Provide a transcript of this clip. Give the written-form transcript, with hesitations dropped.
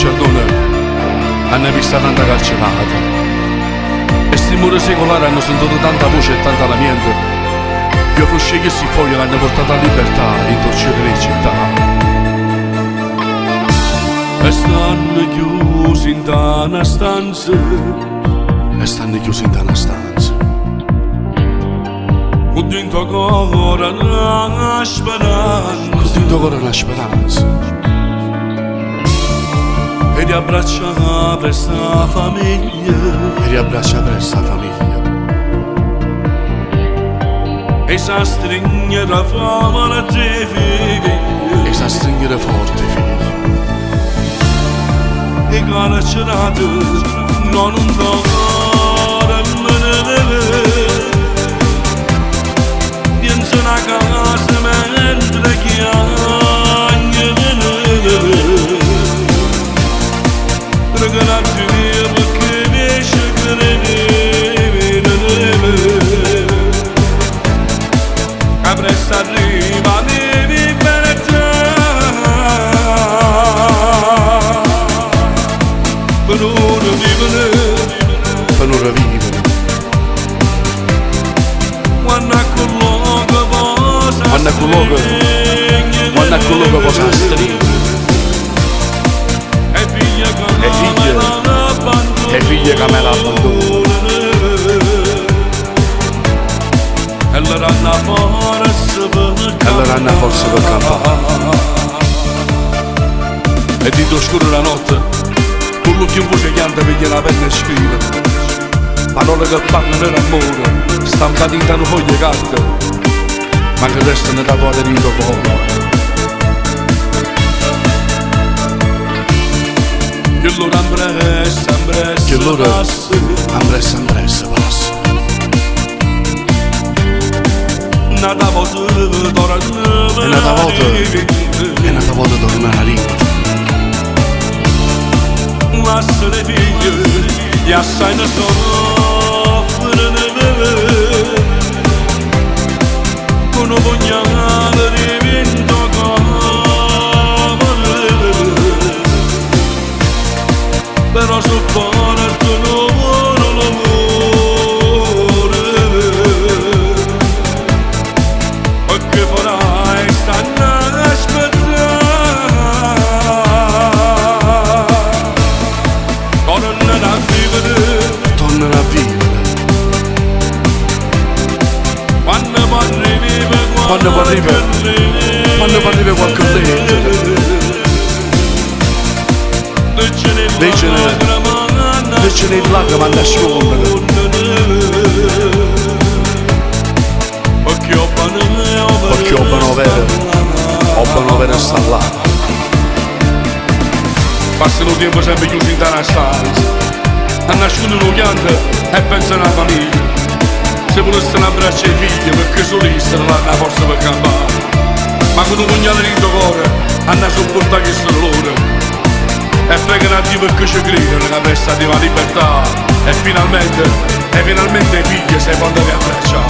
Cerdone hanno visto tanta carcerata e sti muri secolari hanno sentito tanta voce e tanta lamento. Io fusci che si foglia l'hanno portata a libertà d'intorcere le città e stanno chiusi in una stanza con dentro cuore una speranza e riabbraccia questa famiglia e sa stringere forte figli e carcerate non un cuore pensa una casa mentre chiagna regalati perché riesce a credere che presto arriva di libertà per ora vivere quando a colloca posa stringere e figlie che me l'abbandono e allora hanno forza per campare e dito oscuro la notte con l'ultimo voce chianta piglia la penna e scrive parole che parlano d'amore stampate in tante foglie carte ma che restano da cuore di dopo. Che l'ora ambressa passa nata volta torna a rinta lasciare figli gli assai ne soffrono con un pugnale di vento però supporto l'amore e che farai stanno ad aspettare tornerà a vivere quando può arrivare qualche lettera Legge il lago ma nasconde perché obbano vero sta là passano il tempo sempre chiusi in una stanza a nascondere un pianto e pensano alla famiglia se volessero abbracciare i figli perché solista non hanno forza per campare ma con un pugnale di cuore hanno sopportato che sono loro e pregano a Dio perché ci credono che presto arriva la libertà e finalmente i figli si possono riabbracciare.